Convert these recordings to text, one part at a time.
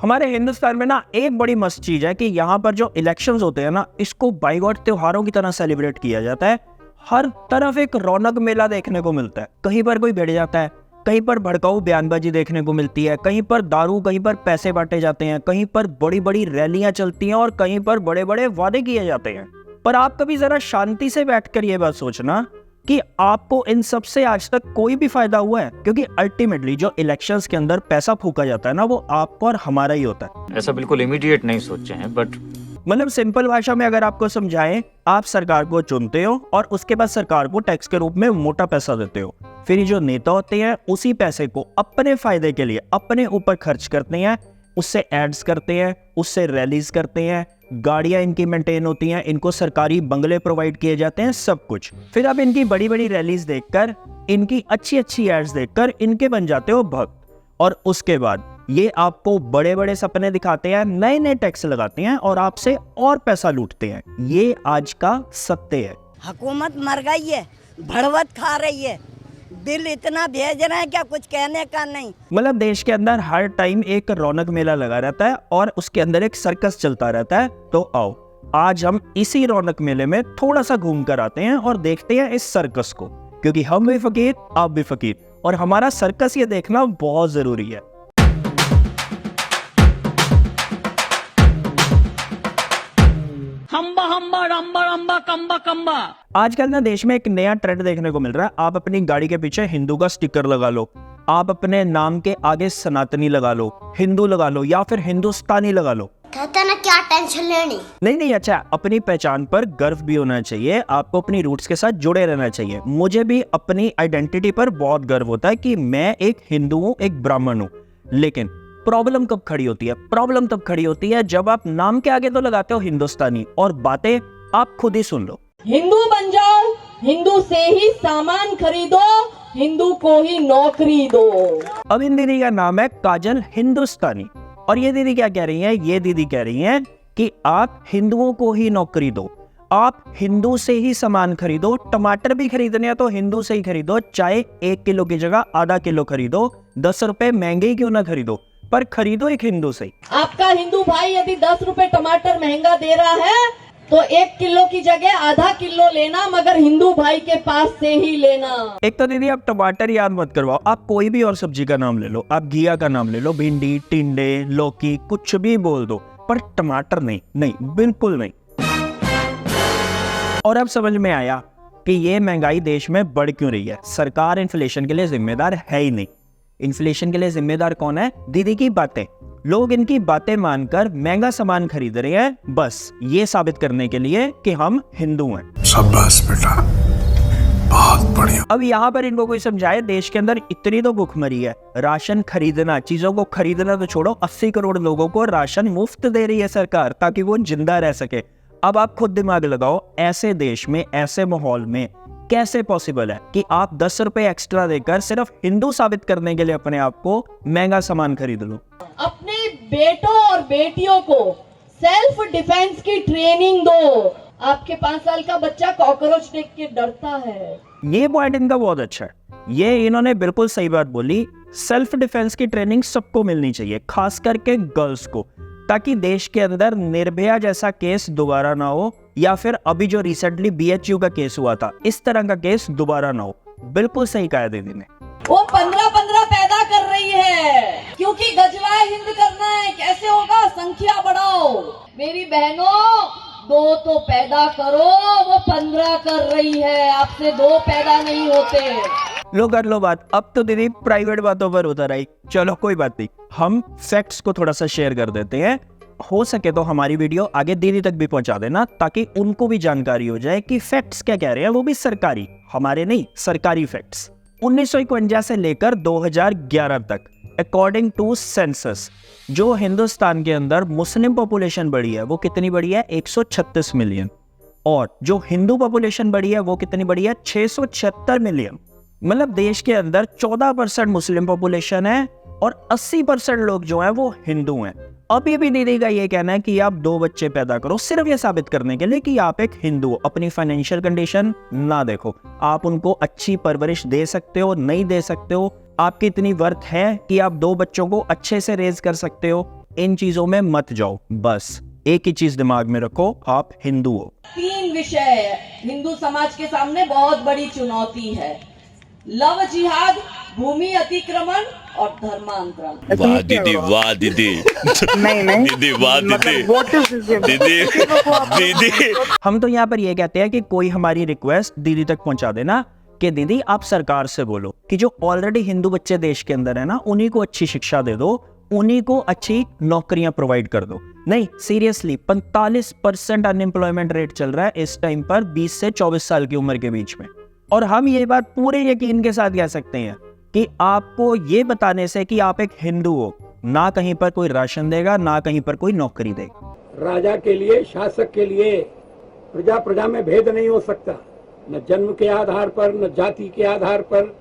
हमारे हिंदुस्तान में ना एक बड़ी मस्त चीज है कि यहाँ पर जो इलेक्शंस होते हैं ना, इसको बाय गॉड त्योहारों की तरह सेलिब्रेट किया जाता है। हर तरफ एक रौनक मेला देखने को मिलता है। कहीं पर कोई भिड़ जाता है, कहीं पर भड़काऊ बयानबाजी देखने को मिलती है, कहीं पर दारू, कहीं पर पैसे बांटे जाते हैं, कहीं पर बड़ी बड़ी रैलियां चलती हैं और कहीं पर बड़े बड़े वादे किए जाते हैं। पर आप कभी जरा शांति से बैठकर ये बात सोचना कि आपको इन सब से आज तक कोई भी फायदा हुआ है, क्योंकि अल्टीमेटली जो इलेक्शंस के अंदर पैसा फूका जाता है ना, वो आपको और हमारा ही होता है। ऐसा बिल्कुल इमीडिएट नहीं सोचे हैं, बट मतलब सिंपल भाषा में अगर आपको समझाएं, आप सरकार को चुनते हो और उसके बाद सरकार को टैक्स के रूप में मोटा पैसा देते हो। फिर जो नेता होते हैं उसी पैसे को अपने फायदे के लिए अपने ऊपर खर्च करते हैं, उससे एड्स करते हैं, उससे रैलीज करते हैं, गाड़ियां इनकी मेंटेन होती हैं, इनको सरकारी बंगले प्रोवाइड किए जाते हैं, सब कुछ। फिर अब इनकी बड़ी बड़ी रैलीज देखकर, इनकी अच्छी अच्छी एड्स देखकर इनके बन जाते हो भक्त। और उसके बाद ये आपको बड़े बड़े सपने दिखाते हैं, नए नए टैक्स लगाते हैं और आपसे और पैसा लूटते हैं। ये आज का सत्य है। हुकूमत मर गई है, भड़वत खा रही है, बिल इतना भेज रहे हैं क्या कुछ कहने का नहीं। मतलब देश के अंदर हर टाइम एक रौनक मेला लगा रहता है और उसके अंदर एक सर्कस चलता रहता है। तो आओ आज हम इसी रौनक मेले में थोड़ा सा घूम कर आते हैं और देखते हैं इस सर्कस को, क्योंकि हम भी फकीर, आप भी फकीर, और हमारा सर्कस ये देखना बहुत जरूरी है। हम्बा हम्बा रम्बा रम्बा कम्बा कम्बा। आजकल ना देश में एक नया ट्रेंड देखने को मिल रहा है। आप अपनी गाड़ी के पीछे हिंदू का स्टिकर लगा लो, आप अपने नाम के आगे सनातनी लगा लो, हिंदू लगा लो, या फिर हिंदुस्तानी लगा लो। कहते ना क्या टेंशन लेनी। नहीं, अच्छा, अपनी पहचान पर गर्व भी होना चाहिए, आपको अपनी रूट्स के साथ जुड़े रहना चाहिए। मुझे भी अपनी आइडेंटिटी पर बहुत गर्व होता है कि मैं एक हिंदू हूँ, एक ब्राह्मण हूँ। लेकिन प्रॉब्लम कब खड़ी होती है? प्रॉब्लम तब खड़ी होती है जब आप नाम के आगे तो लगाते हो हिंदुस्तानी, और बातें आप खुद ही सुन लो। हिंदू बन जाओ, हिंदू से ही सामान खरीदो, हिंदू को ही नौकरी दो। अब इन दीदी का नाम है काजल हिंदुस्तानी, और ये दीदी क्या कह रही है? ये दीदी कह रही है कि आप हिंदुओं को ही नौकरी दो, आप हिंदू से ही सामान खरीदो। टमाटर भी खरीदने हैं तो हिंदू से ही खरीदो, चाहे 1 किलो की जगह आधा किलो खरीदो, 10 रुपए महंगे ही क्यों ना खरीदो, पर खरीदो एक हिंदू से। आपका हिंदू भाई यदि 10 रुपए टमाटर महंगा दे रहा है तो 1 किलो की जगह आधा किलो लेना, मगर हिंदू भाई के पास से ही लेना। एक तो दीदी आप टमाटर याद मत करवाओ, आप कोई भी और सब्जी का नाम ले लो, आप घिया का नाम ले लो, भिंडी, टिंडे, लौकी, कुछ भी बोल दो, पर टमाटर नहीं, नहीं, बिल्कुल नहीं। और अब समझ में आया कि ये महंगाई देश में बढ़ क्यों रही है। सरकार इन्फ्लेशन के लिए जिम्मेदार है ही नहीं। इन्फ्लेशन के लिए जिम्मेदार कौन है? दीदी की बातें। लोग इनकी बातें मानकर महंगा सामान खरीद रहे हैं, बस ये साबित करने के लिए कि हम हिंदू हैं। शाबाश बेटा, बहुत बढ़िया। अब यहाँ पर इनको कोई समझाए, देश के अंदर इतनी तो भुखमरी है, राशन खरीदना, चीजों को खरीदना तो छोड़ो, 80 करोड़ लोगों को राशन मुफ्त दे रही है सरकार ताकि वो जिंदा रह सके। अब आप खुद दिमाग लगाओ, ऐसे देश में, ऐसे माहौल में कैसे पॉसिबल है कि आप 10 रुपए एक्स्ट्रा देकर सिर्फ हिंदू साबित करने के लिए अपने आप को महंगा सामान खरीद लो। अपने बेटों और बेटियों को सेल्फ डिफेंस की ट्रेनिंग दो। आपके 5 साल का बच्चा कॉकरोच देख के डरता है। ये पॉइंट इनका बहुत अच्छा है, ये इन्होंने बिल्कुल सही बात बोली। सेल्फ डिफेंस की ट्रेनिंग सबको मिलनी चाहिए, खास करके गर्ल्स को, ताकि देश के अंदर निर्भया जैसा केस दोबारा ना हो, या फिर अभी जो रिसेंटली BHU का केस हुआ था, इस तरह का केस दोबारा ना हो। बिल्कुल सही कहा दीदी ने। वो 15-15 पैदा कर रही है क्योंकि गजवाए हिंद करना है। कैसे होगा? संख्या बढ़ाओ। मेरी बहनों, 2 तो पैदा करो, वो 15 कर रही है, आपसे 2 पैदा नहीं होते। लो कर लो बात। अब तो दीदी प्राइवेट बातों पर उतर आई, चलो कोई बात नहीं, हम फैक्ट्स को थोड़ा सा शेयर कर देते हैं। हो सके तो हमारी वीडियो आगे दीदी तक भी पहुंचा देना, ताकि उनको भी जानकारी हो जाए कि फैक्ट्स क्या कह रहे हैं, वो भी सरकारी, हमारे नहीं, सरकारी फैक्ट्स। 1951 से लेकर 2011 तक अकॉर्डिंग टू सेंसस, जो हिंदुस्तान के अंदर मुस्लिम पॉपुलेशन बढ़ी है वो कितनी बढ़ी है? 136 मिलियन। और जो हिंदू पॉपुलेशन बढ़ी है वो कितनी बढ़ी है? 676 मिलियन। मतलब देश के अंदर 14% मुस्लिम पॉपुलेशन है और 80% लोग जो हैं वो हिंदू हैं। अब ये भी दीदी का ये कहना है कि आप 2 बच्चे पैदा करो, सिर्फ ये साबित करने के लिए कि आप एक हिंदू हो। अपनी फाइनेंशियल कंडीशन ना देखो, आप उनको अच्छी परवरिश दे सकते हो, नहीं दे सकते हो, आपकी इतनी वर्थ है कि आप 2 बच्चों को अच्छे से रेज कर सकते हो, इन चीजों में मत जाओ। बस एक ही चीज दिमाग में रखो, आप हिंदू हो। 3 विषय हिंदू समाज के सामने बहुत बड़ी चुनौती है: लव जिहाद, भूमि अतिक्रमण और धर्मांतरण। वाह दीदी, वाह दीदी, दीदी वाह दीदी, दीदी। हम तो यहाँ पर ये कहते हैं कि कोई हमारी रिक्वेस्ट दीदी तक पहुंचा देना कि दीदी आप सरकार से बोलो कि जो ऑलरेडी हिंदू बच्चे देश के अंदर है ना, उन्हीं को अच्छी शिक्षा दे दो, उन्हीं को अच्छी नौकरियां प्रोवाइड कर दो। नहीं सीरियसली 45% अनएम्प्लॉयमेंट रेट चल रहा है इस टाइम पर 20 से 24 साल की उम्र के बीच में। और हम ये बात पूरे यकीन के साथ कह सकते हैं कि आपको ये बताने से कि आप एक हिंदू हो, ना कहीं पर कोई राशन देगा, ना कहीं पर कोई नौकरी देगा। राजा के लिए, शासक के लिए प्रजा प्रजा में भेद नहीं हो सकता, न जन्म के आधार पर, न जाति के आधार पर,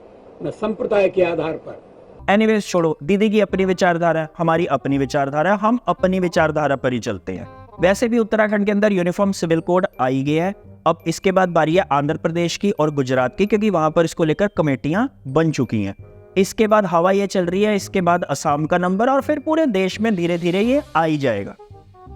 न संप्रदाय के आधार पर। एनीवेज छोड़ो, दीदी की अपनी विचारधारा है, हमारी अपनी विचारधारा है, हम अपनी विचारधारा पर ही चलते हैं। वैसे भी उत्तराखंड के अंदर यूनिफॉर्म सिविल कोड आई गया है। अब इसके बाद बारी है आंध्र प्रदेश की और गुजरात की, क्योंकि वहां पर इसको लेकर कमेटियां बन चुकी हैं। इसके बाद हवा ये चल रही है, इसके बाद असम का नंबर, और फिर पूरे देश में धीरे धीरे ये आ ही जाएगा।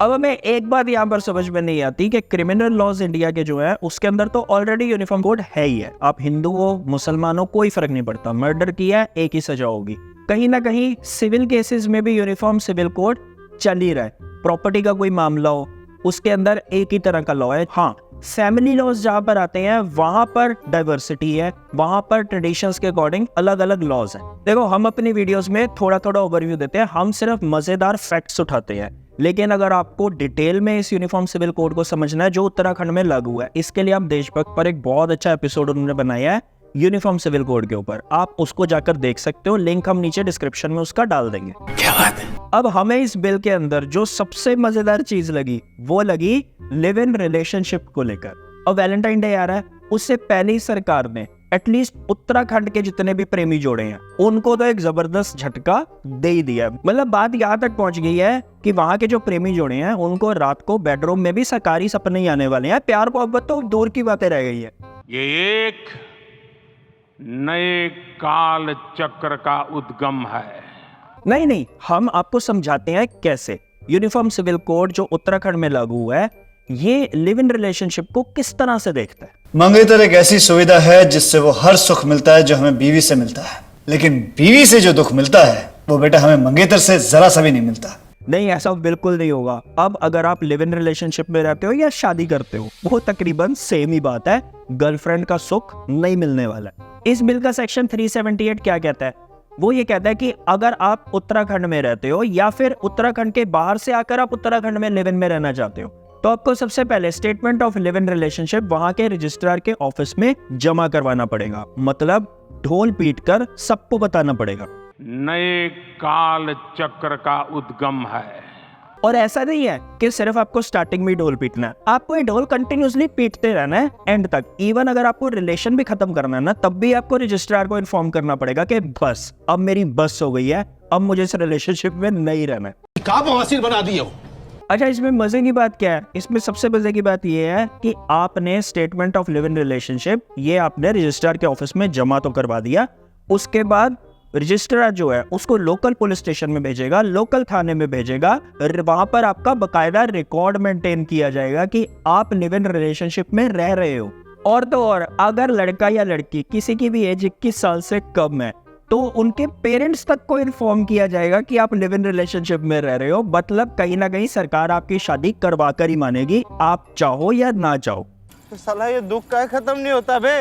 अब हमें एक बात यहाँ पर समझ में नहीं आती कि क्रिमिनल लॉज इंडिया के जो है उसके अंदर तो ऑलरेडी यूनिफॉर्म कोड है ही है। आप हिंदू हो, मुसलमान हो, कोई फर्क नहीं पड़ता, मर्डर किया है एक ही सजा होगी। कहीं ना कहीं सिविल केसेस में भी यूनिफॉर्म सिविल कोड चल ही रहा है। प्रॉपर्टी का कोई मामला हो, उसके अंदर एक ही तरह का लॉ है। हाँ, फैमिली लॉज जहां पर आते हैं वहां पर डाइवर्सिटी है, वहां पर ट्रेडिशंस के अकॉर्डिंग अलग अलग लॉज हैं। देखो, हम अपनी वीडियोस में थोड़ा थोड़ा ओवरव्यू देते हैं, हम सिर्फ मजेदार फैक्ट्स उठाते हैं, लेकिन अगर आपको डिटेल में इस यूनिफॉर्म सिविल कोड को समझना है जो उत्तराखंड में लागू है, इसके लिए आप देशभक्त पर एक बहुत अच्छा एपिसोड उन्होंने बनाया है यूनिफॉर्म सिविल कोड के ऊपर, आप उसको जाकर देख सकते हो, लिंक हम नीचे डिस्क्रिप्शन में उसका डाल देंगे। क्या बात है। अब हमें इस बिल के अंदर जो सबसे मजेदार चीज लगी वो लगी लिव इन रिलेशनशिप को लेकर। और वैलेंटाइन डे आ रहा है, उससे पहले ही सरकार ने एटलीस्ट उत्तराखंड के जितने भी प्रेमी जोड़े हैं उनको तो एक जबरदस्त झटका दे ही दिया। मतलब बात यहाँ तक पहुंच गई है कि वहां के जो प्रेमी जोड़े हैं उनको रात को बेडरूम में भी सरकारी सपने ही आने वाले हैं। प्यार मोहब्बत तो दूर की बातें रह गई है। ये एक नए काल चक्र का उद्गम है। नहीं, हम आपको समझाते हैं कैसे। यूनिफॉर्म सिविल कोड जो उत्तराखंड में लागू हुआ है, ये लिव इन रिलेशनशिप को किस तरह से देखता है। मंगेतर एक ऐसी सुविधा है जिससे वो हर सुख मिलता है जो हमें बीवी से मिलता है, लेकिन बीवी से जो दुख मिलता है वो बेटा हमें मंगेतर से जरा सा भी नहीं मिलता। नहीं, ऐसा बिल्कुल नहीं होगा। अब अगर आप लिव इन रिलेशनशिप में रहते हो या शादी करते हो, वो तकरीबन सेम ही बात है, गर्लफ्रेंड का सुख नहीं मिलने वाला है। इस बिल का सेक्शन 378 क्या कहता है? वो ये कहता है कि अगर आप उत्तराखंड में रहते हो या फिर उत्तराखंड के बाहर से आकर आप उत्तराखंड में लिव इन में रहना चाहते हो, तो आपको सबसे पहले statement of live in relationship वहां के रजिस्ट्रार के ऑफिस में जमा करवाना पड़ेगा। मतलब ढोल पीट कर सबको बताना पड़ेगा। नए काल चक्र का उद्गम है। और ऐसा नहीं है कि सिर्फ आपको स्टार्टिंग में ढोल पीटना है, आपको ये ढोल कंटिन्यूसली पीटते रहना है एंड तक। इवन अगर आपको रिलेशन भी खत्म करना है ना, तब भी आपको रजिस्ट्रार को इन्फॉर्म करना पड़ेगा कि बस अब मेरी बस हो गई है, अब मुझे इस रिलेशनशिप में नहीं रहना है। क्या बवासीर बना दिए हो। अच्छा, इसमें मजे की बात क्या है? इसमें सबसे मजे की बात यह है कि आपने statement of live in relationship ये आपने रजिस्ट्रार के ऑफिस में जमा तो करवा दिया, उसके बाद रजिस्ट्रार जो है उसको लोकल पुलिस स्टेशन में भेजेगा, लोकल थाने में भेजेगा, वहां पर आपका बकायदा रिकॉर्ड मेंटेन किया जाएगा कि आप लिव इन रिलेशनशिप में रह रहे हो। और तो और अगर लड़का या लड़की किसी की भी एज 21 साल से कम है तो उनके पेरेंट्स तक को इन्फॉर्म किया जाएगा कि आप लिव इन रिलेशनशिप में रह रहे हो। मतलब कहीं ना कहीं सरकार आपकी शादी करवा कर ही मानेगी, आप चाहो या ना चाहो। तो साला ये दुख का खत्म नहीं होता बे।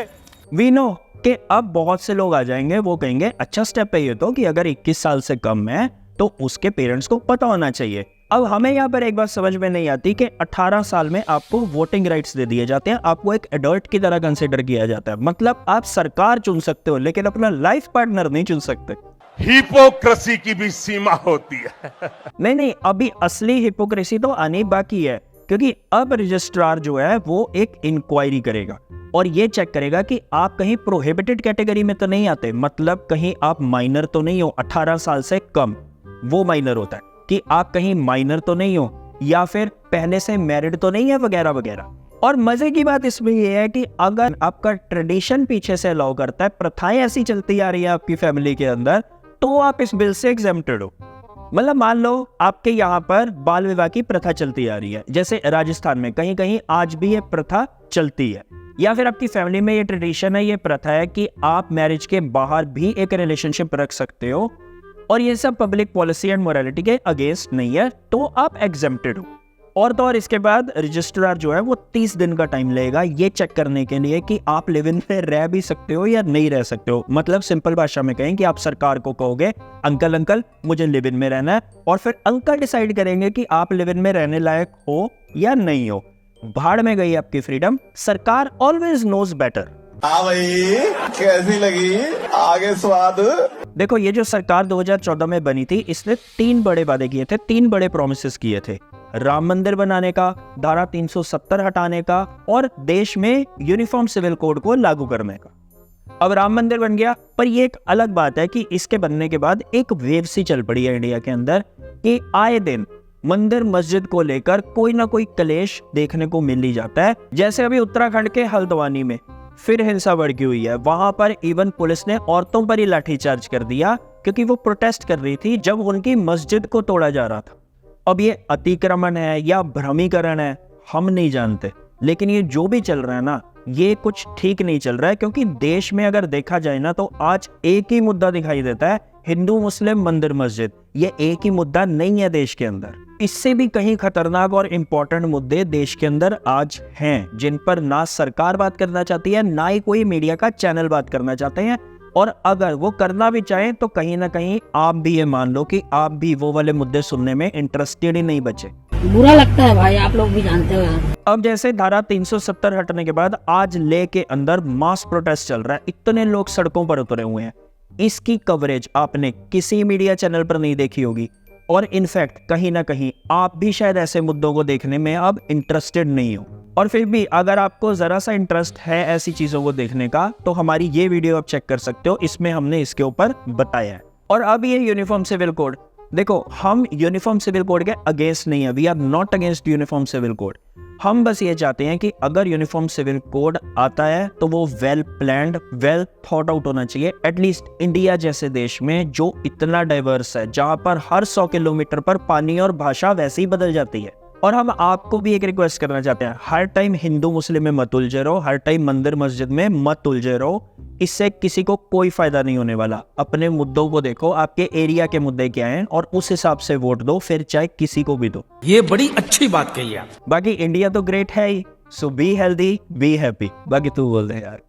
वी नो कि अब बहुत से लोग आ जाएंगे, वो कहेंगे अच्छा स्टेप है ये तो कि अगर 21 साल से कम है तो उसके पेरेंट्स को पता होना चाहिए। अब हमें यहाँ पर एक बात समझ में नहीं आती कि 18 साल में आपको वोटिंग राइट्स दे दिए जाते हैं, आपको एक एडल्ट की तरह कंसिडर किया जाता है। मतलब आप सरकार चुन सकते हो लेकिन अपना लाइफ पार्टनर नहीं चुन सकते। हिपोक्रेसी की भी सीमा होती है। नहीं, अभी असली हिपोक्रेसी तो आनी बाकी है, क्योंकि अब रजिस्ट्रार जो है वो एक इंक्वायरी करेगा और ये चेक करेगा कि आप कहीं प्रोहिबिटेड कैटेगरी में तो नहीं आते। मतलब कहीं आप माइनर तो नहीं हो, 18 साल से कम वो माइनर होता है, कि आप कहीं माइनर तो नहीं हो या फिर पहले से मैरिड तो नहीं है वगैरह वगैरह। और मजे की बात इसमें यह है कि अगर आपका ट्रेडिशन पीछे से अलाउ करता है, प्रथाएं ऐसी चलती आ रही है आपकी फैमिली के अंदर, तो आप इस बिल से एग्जेम्प्टेड हो। मतलब मान लो आपके यहाँ पर बाल विवाह की प्रथा चलती आ रही है, जैसे राजस्थान में कहीं कहीं आज भी ये प्रथा चलती है, या फिर आपकी फैमिली में ये ट्रेडिशन है, ये प्रथा है कि आप मैरिज के बाहर भी एक रिलेशनशिप रख सकते हो और ये सब पब्लिक पॉलिसी एंड मोरालिटी के अगेंस्ट नहीं है, तो आप एग्जेम्प्टेड हो। और तो और इसके बाद रजिस्ट्रार जो है वो 30 दिन का टाइम लेगा ये चेक करने के लिए कि आप लिव इन में रह भी सकते हो या नहीं रह सकते हो। मतलब सिंपल भाषा में कहें कि आप सरकार को कहोगे अंकल मुझे लिव इन में रहना है, और फिर अंकल डिसाइड करेंगे कि आप लिव इन में रहने लायक हो या नहीं हो। भाड़ में गई आपकी फ्रीडम, सरकार ऑलवेज नोज बेटर। हाँ भाई, कैसी लगी आगे स्वाद? देखो ये जो सरकार 2014 में बनी थी, इसने 3 बड़े वादे किए थे, 3 बड़े प्रोमिसेस किए थे। राम मंदिर बनाने का, धारा 370 हटाने का और देश में यूनिफॉर्म सिविल कोड को लागू करने का। अब राम मंदिर बन गया, पर ये एक अलग बात है कि इसके बनने के बाद एक वेव सी चल पड़ी है इंडिया के अंदर कि आए दिन मंदिर मस्जिद को लेकर कोई ना कोई कलेश देखने को मिल ही जाता है। जैसे अभी उत्तराखंड के हल्द्वानी में फिर हिंसा भड़की हुई है, वहां पर इवन पुलिस ने औरतों पर ही लाठीचार्ज कर दिया क्योंकि वो प्रोटेस्ट कर रही थी जब उनकी मस्जिद को तोड़ा जा रहा था। अब ये अतिक्रमण है या भ्रमीकरण है हम नहीं जानते, लेकिन ये जो भी चल रहा है ना, ये कुछ ठीक नहीं चल रहा है, क्योंकि देश में अगर देखा जाए ना तो आज एक ही मुद्दा दिखाई देता है, हिंदू मुस्लिम मंदिर मस्जिद। ये एक ही मुद्दा नहीं है देश के अंदर, इससे भी कहीं खतरनाक और इंपॉर्टेंट मुद्दे देश के अंदर आज हैं, जिन पर ना सरकार बात करना चाहती है, ना ही कोई मीडिया का चैनल बात करना चाहते हैं। और अगर वो करना भी चाहें तो कहीं ना कहीं आप भी ये मान लो कि आप भी वो वाले मुद्दे सुनने में इंटरेस्टेड ही नहीं बचे। बुरा लगता है भाई, आप लोग भी जानते हो यार। अब जैसे धारा 370 हटने के बाद आज ले के अंदर मास प्रोटेस्ट चल रहा है, इतने लोग सड़कों पर उतरे हुए हैं, इसकी कवरेज आपने किसी मीडिया चैनल पर नहीं देखी होगी। और इनफैक्ट कहीं ना कहीं आप भी शायद ऐसे मुद्दों को देखने में अब इंटरेस्टेड नहीं हो। और फिर भी अगर आपको जरा सा इंटरेस्ट है ऐसी चीजों को देखने का, तो हमारी ये वीडियो आप चेक कर सकते हो, इसमें हमने इसके ऊपर बताया है। और अब ये यूनिफॉर्म सिविल कोड, देखो हम यूनिफॉर्म सिविल कोड के अगेंस्ट नहीं है, we are not against uniform civil code. हम बस ये चाहते हैं कि अगर यूनिफॉर्म सिविल कोड आता है तो वो well planned, well thought out होना चाहिए। एटलीस्ट इंडिया जैसे देश में जो इतना डाइवर्स है, जहां पर हर 100 किलोमीटर पर पानी और भाषा वैसे ही बदल जाती है। और हम आपको भी एक रिक्वेस्ट करना चाहते हैं, हर टाइम हिंदू मुस्लिम में मत उलझे रहो, हर टाइम मंदिर मस्जिद में मत उलझे रहो, इससे किसी को कोई फायदा नहीं होने वाला। अपने मुद्दों को देखो, आपके एरिया के मुद्दे क्या हैं और उस हिसाब से वोट दो, फिर चाहे किसी को भी दो। ये बड़ी अच्छी बात कही आप। बाकी इंडिया तो ग्रेट है ही, सो बी हेल्दी बी हैप्पी। बाकी तू बोल दे यार।